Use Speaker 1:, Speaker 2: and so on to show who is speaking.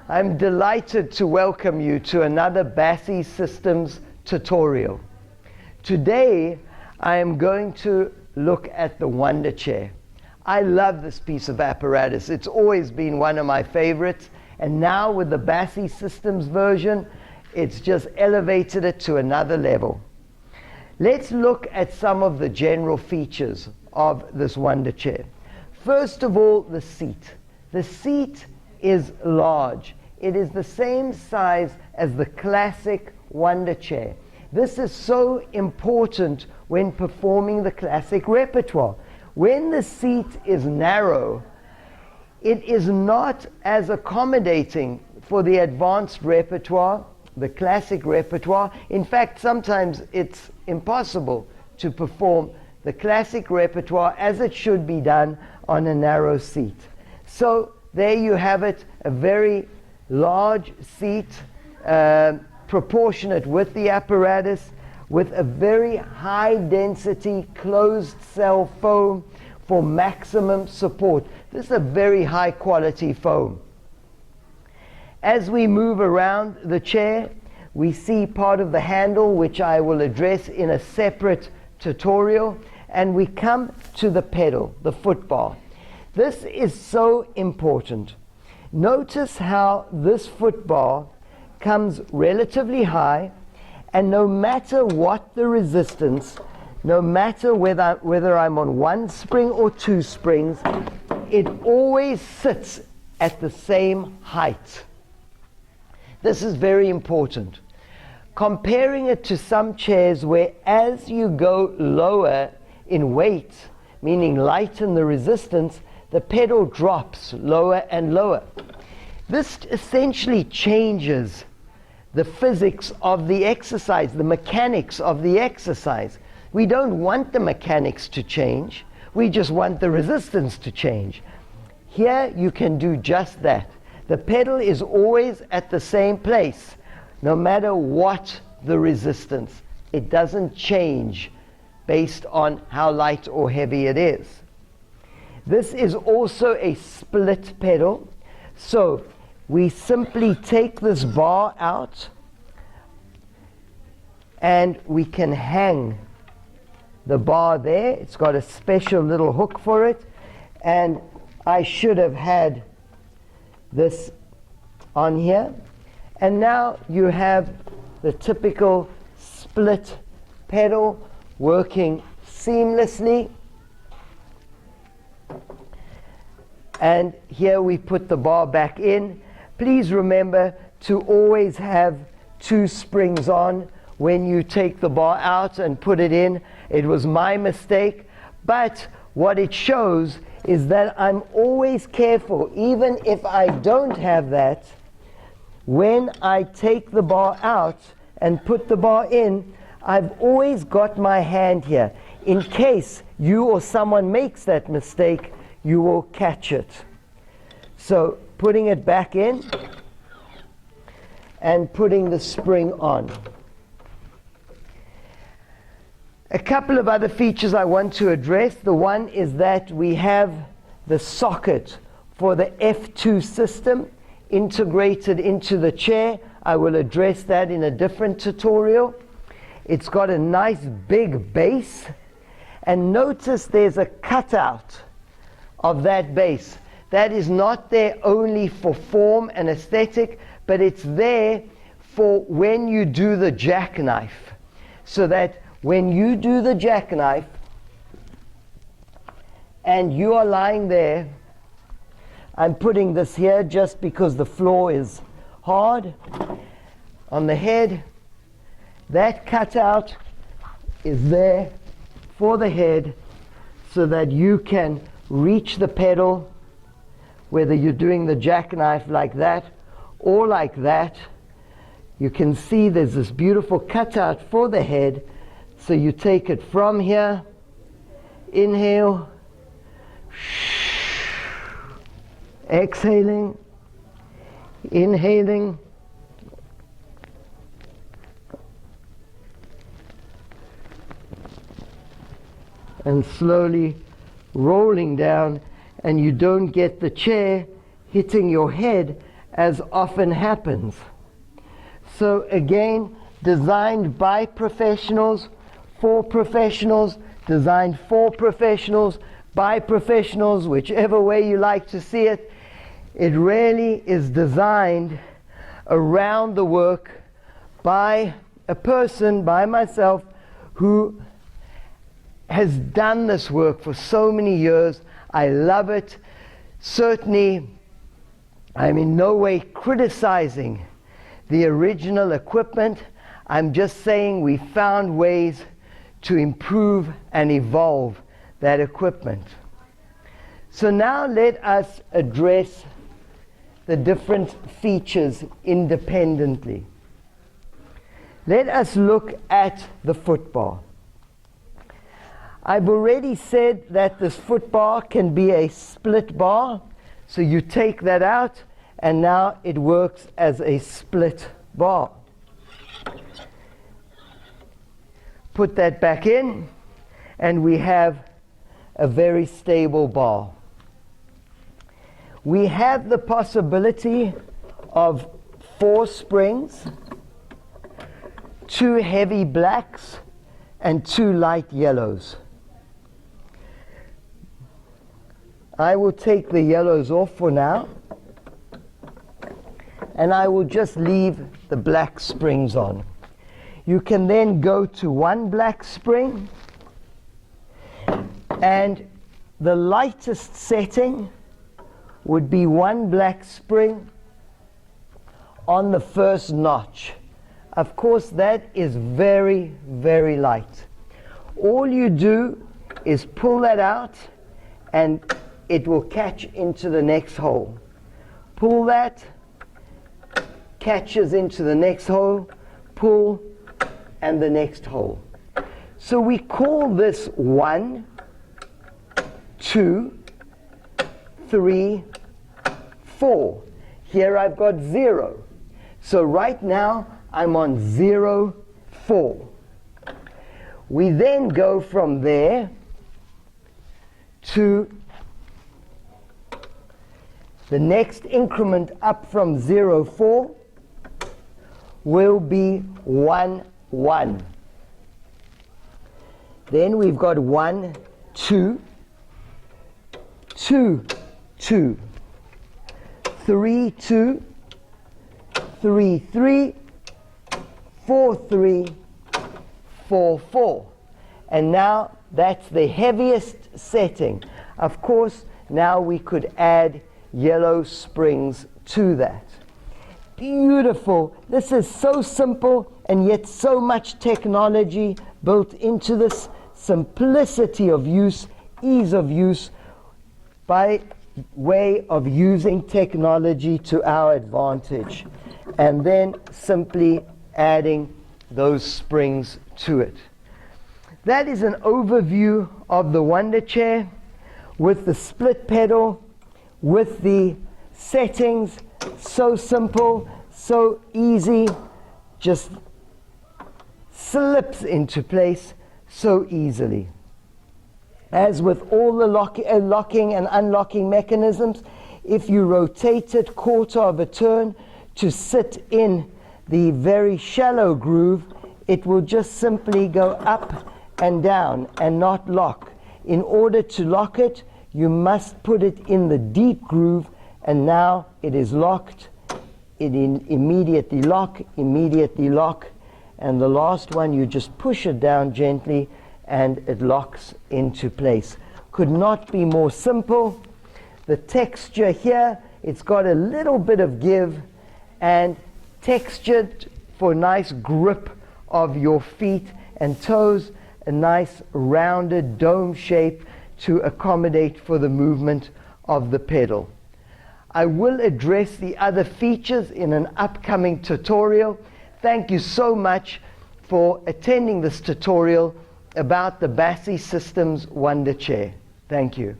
Speaker 1: I'm delighted to welcome you to another BASI Systems tutorial. Today I am going to look at the Wunda Chair. I love this piece of apparatus. It's always been one of my favorites, and now with the BASI Systems version, it's just elevated it to another level. Let's look at some of the general features of this Wunda Chair. First of all, the seat. The seat is large. It is the same size as the classic Wunda Chair. This is so important when performing the classic repertoire. When the seat is narrow, it is not as accommodating for the advanced repertoire, the classic repertoire. In fact, sometimes it's impossible to perform the classic repertoire as it should be done on a narrow seat. So there you have it, a very large seat, proportionate with the apparatus, with a very high density closed cell foam for maximum support. This is a very high quality foam. As we move around the chair, we see part of the handle, which I will address in a separate tutorial, and we come to the pedal, the foot bar. This is so important. Notice how this foot bar comes relatively high, and no matter what the resistance, no matter whether I'm on one spring or two springs, it always sits at the same height. This is very important. Comparing it to some chairs where as you go lower in weight, meaning lighten the resistance, the pedal drops lower and lower. This essentially changes the physics of the exercise, the mechanics of the exercise. We don't want the mechanics to change, we just want the resistance to change. Here you can do just that. The pedal is always at the same place, no matter what the resistance. It doesn't change based on how light or heavy it is. This is also a split pedal, so we simply take this bar out and we can hang the bar there. It's got a special little hook for it, and I should have had this on here. And now you have the typical split pedal working seamlessly. And here we put the bar back in. Please remember to always have two springs on when you take the bar out and put it in. It was my mistake, but what it shows is that I'm always careful, even if I don't have that. When I take the bar out and put the bar in, I've always got my hand here. In case you or someone makes that mistake, you will catch it. So putting it back in and putting the spring on. A couple of other features I want to address. The one is that we have the socket for the F2 system integrated into the chair. I will address that in a different tutorial. It's got a nice big base, and notice there's a cutout of that base. That is not there only for form and aesthetic, but it's there for when you do the jackknife, so that when you do the jackknife and you are lying there, I'm putting this here just because the floor is hard on the head. That cutout is there for the head so that you can reach the pedal, whether you're doing the jackknife like that or like that. You can see there's this beautiful cutout for the head. So you take it from here, inhale, exhaling, inhaling, and slowly rolling down, and you don't get the chair hitting your head as often happens. So again, designed by professionals, for professionals, designed for professionals, by professionals, whichever way you like to see it. It really is designed around the work by a person, by myself, who has done this work for so many years. I love it. Certainly, I'm in no way criticizing the original equipment. I'm just saying we found ways to improve and evolve that equipment. So now let us address the different features independently. Let us look at the foot bar. I've already said that this foot bar can be a split bar. So you take that out, and now it works as a split bar. Put that back in, and we have a very stable bar. We have the possibility of 4 springs, 2 heavy blacks, and 2 light yellows. I will take the yellows off for now, and I will just leave the black springs on. You can then go to 1 black spring, and the lightest setting would be 1 black spring on the first notch. Of course, that is very, very light. All you do is pull that out, and it will catch into the next hole. Pull that, catches into the next hole, pull, and the next hole. So we call this 1, 2, 3, 4. Here I've got 0. So right now I'm on 0, 4. We then go from there to the next increment up from 0, 4 will be 1, 1. Then we've got 1, 2, 2, 2, 3, 2, 3, 3, 4, 3, 4, 4. And now that's the heaviest setting. Of course, now we could add yellow springs to that. Beautiful. This is so simple, and yet so much technology built into this. Simplicity of use, ease of use, by way of using technology to our advantage, and then simply adding those springs to it. That is an overview of the Wunda Chair with the split pedal, with the settings. So simple, so easy, just slips into place so easily. As with all the locking and unlocking mechanisms, if you rotate it quarter of a turn to sit in the very shallow groove, it will just simply go up and down and not lock. In order to lock it, you must put it in the deep groove, and now it is locked. It immediately lock, and the last one you just push it down gently and it locks into place. Could not be more simple. The texture here, it's got a little bit of give and textured for nice grip of your feet and toes, a nice rounded dome shape to accommodate for the movement of the pedal. I will address the other features in an upcoming tutorial. Thank you so much for attending this tutorial about the BASI Systems Wunda Chair. Thank you.